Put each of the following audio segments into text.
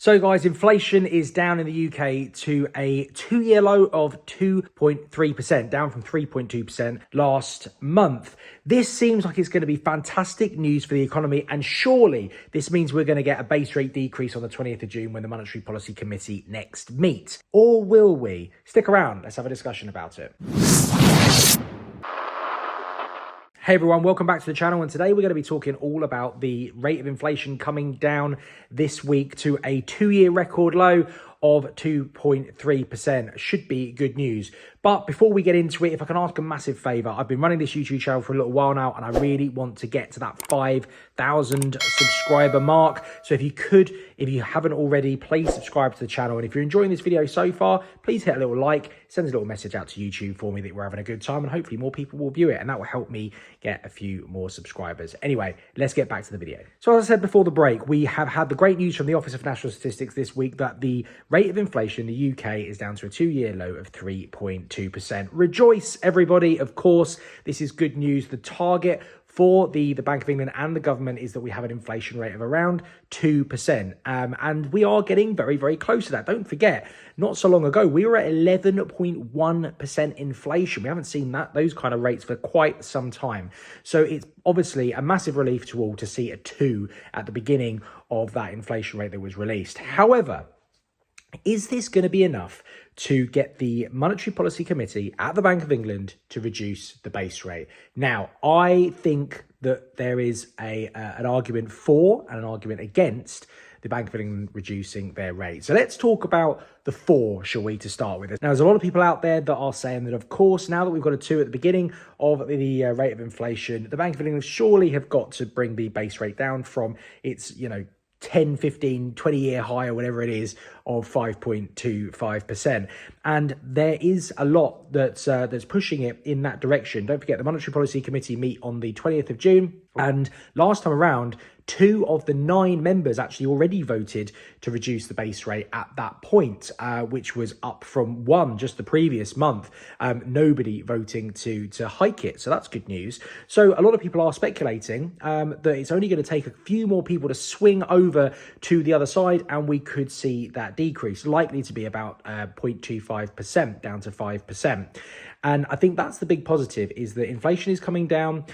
So guys, inflation is down in the UK to a two-year low of 2.3%, down from 3.2% last month. This seems like it's going to be fantastic news for the economy, and surely this means we're going to get a base rate decrease on the 20th of June when the Monetary Policy Committee next meet. Or will we? Stick around, let's have a discussion about it. Hey everyone, welcome back to the channel, and today we're going to be talking all about the rate of inflation coming down this week to a two-year record low of 2.3%. Should be good news. But before we get into it, if I can ask a massive favour, I've been running this YouTube channel for a little while now, and I really want to get to that 5,000 subscriber mark. So if you haven't already, please subscribe to the channel. And if you're enjoying this video so far, please hit a little like, send a little message out to YouTube for me that we're having a good time, and hopefully more people will view it, and that will help me get a few more subscribers. Anyway, let's get back to the video. So as I said before the break, we have had the great news from the Office of National Statistics this week that the rate of inflation in the UK is down to a two-year low of 3.2%. Rejoice, everybody. Of course, this is good news. The target for the Bank of England and the government is that we have an inflation rate of around 2%. And we are getting very, very close to that. Don't forget, not so long ago, we were at 11.1% inflation. We haven't seen those kind of rates for quite some time. So it's obviously a massive relief to all to see a 2 at the beginning of that inflation rate that was released. However, is this going to be enough to get the Monetary Policy Committee at the Bank of England to reduce the base rate? Now, I think that there is an argument for and an argument against the Bank of England reducing their rate. So let's talk about the for, shall we, to start with. Now, there's a lot of people out there that are saying that, of course, now that we've got a 2 at the beginning of the rate of inflation, the Bank of England surely have got to bring the base rate down from its, 10, 15, 20-year high or whatever it is of 5.25%. And there is a lot that's pushing it in that direction. Don't forget, the Monetary Policy Committee meet on the 20th of June. And last time around, 2 of the 9 members actually already voted to reduce the base rate at that point, which was up from 1 just the previous month. Nobody voting to hike it. So that's good news. So a lot of people are speculating that it's only going to take a few more people to swing over to the other side, and we could see that decrease, likely to be about 0.25% down to 5%. And I think that's the big positive, is that inflation is coming down.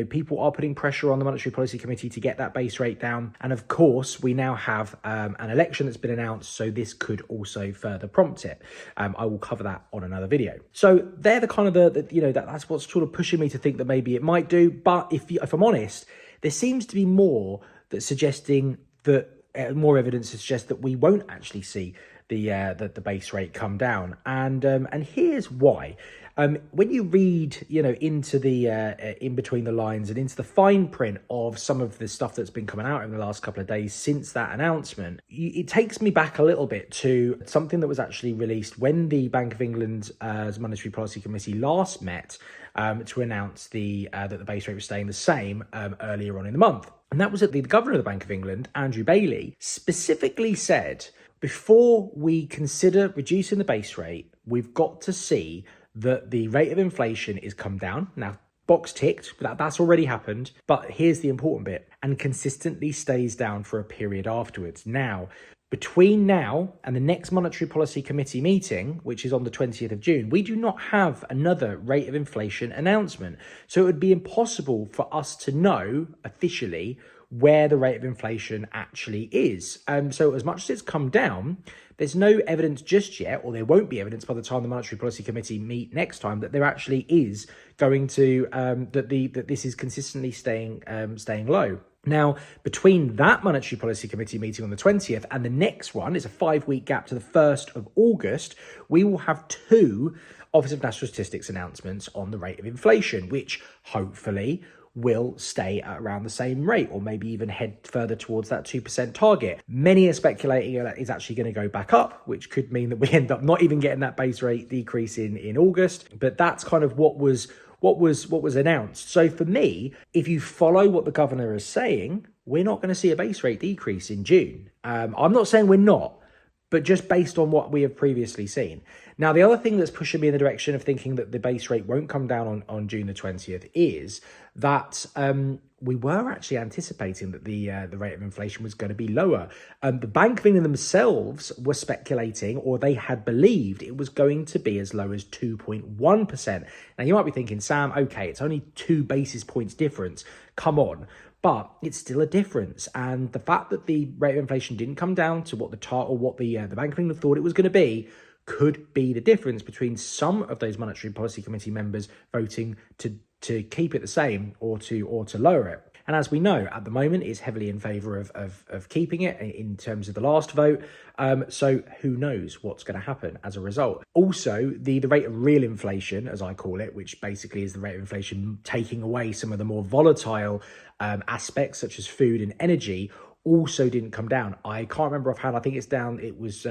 People are putting pressure on the Monetary Policy Committee to get that base rate down. And of course, we now have an election that's been announced, so this could also further prompt it. I will cover that on another video. So they're the kind of that's what's sort of pushing me to think that maybe it might do. But if I'm honest, there seems to be more that's suggesting that more evidence suggests that we won't actually see the base rate come down, and here's why. When you read, into the in between the lines and into the fine print of some of the stuff that's been coming out in the last couple of days since that announcement, it takes me back a little bit to something that was actually released when the Bank of England's Monetary Policy Committee last met to announce that the base rate was staying the same earlier on in the month. And that was that the Governor of the Bank of England, Andrew Bailey, specifically said, before we consider reducing the base rate, we've got to see that the rate of inflation is come down. Now, box ticked, that's already happened. But here's the important bit: and consistently stays down for a period afterwards. Now, between now and the next Monetary Policy Committee meeting, which is on the 20th of June, we do not have another rate of inflation announcement. So it would be impossible for us to know officially where the rate of inflation actually is. So as much as it's come down, there's no evidence just yet, or there won't be evidence by the time the Monetary Policy Committee meet next time, that there actually is going to that this is consistently staying low. Now, between that Monetary Policy Committee meeting on the 20th and the next one, it's a 5-week gap to the 1st of August, we will have 2 Office of National Statistics announcements on the rate of inflation, which hopefully will stay at around the same rate, or maybe even head further towards that 2% target. Many are speculating that it's actually going to go back up, which could mean that we end up not even getting that base rate decrease in August. But that's kind of what was announced. So for me, if you follow what the governor is saying, we're not going to see a base rate decrease in June. I'm not saying we're not, but just based on what we have previously seen. Now, the other thing that's pushing me in the direction of thinking that the base rate won't come down on June the 20th is that we were actually anticipating that the rate of inflation was going to be lower. The Bank of England themselves were speculating, or they had believed it was going to be as low as 2.1%. Now, you might be thinking, Sam, okay, it's only 2 basis points difference. Come on. But it's still a difference. And the fact that the rate of inflation didn't come down to what the Bank of England thought it was going to be could be the difference between some of those Monetary Policy Committee members voting to keep it the same or to lower it. And as we know, at the moment, it's heavily in favour of keeping it in terms of the last vote. So who knows what's going to happen as a result. Also, the rate of real inflation, as I call it, which basically is the rate of inflation taking away some of the more volatile aspects such as food and energy, also didn't come down. I can't remember offhand. I think it's down. It was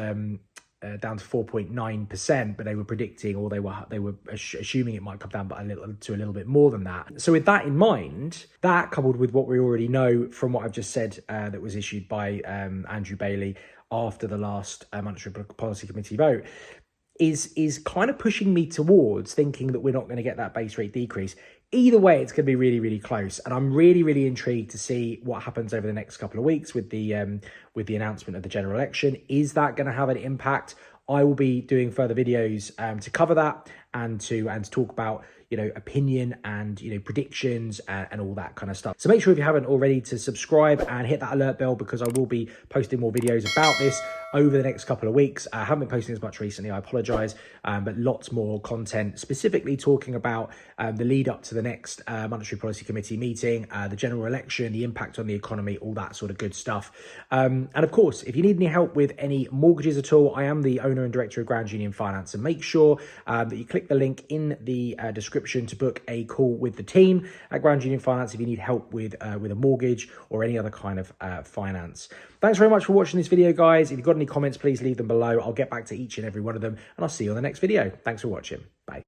down to 4.9%, but they were predicting, or they were assuming it might come down, but a little bit more than that. So with that in mind, that coupled with what we already know from what I've just said, that was issued by Andrew Bailey after the last Monetary Policy Committee vote, is kind of pushing me towards thinking that we're not going to get that base rate decrease. Either way, it's going to be really, really close. And I'm really, really intrigued to see what happens over the next couple of weeks with the announcement of the general election. Is that going to have an impact? I will be doing further videos to cover that and to talk about, opinion and, predictions and all that kind of stuff. So make sure if you haven't already to subscribe and hit that alert bell, because I will be posting more videos about this over the next couple of weeks. I haven't been posting as much recently, I apologize, but lots more content specifically talking about the lead up to the next Monetary Policy Committee meeting, the general election, the impact on the economy, all that sort of good stuff. And of course, if you need any help with any mortgages at all, I am the owner and director of Grand Union Finance, and make sure that you click the link in the description to book a call with the team at Grand Union Finance if you need help with a mortgage or any other kind of finance. Thanks very much for watching this video, guys. If you've got any comments, please leave them below. I'll get back to each and every one of them, and I'll see you on the next video. Thanks for watching. Bye.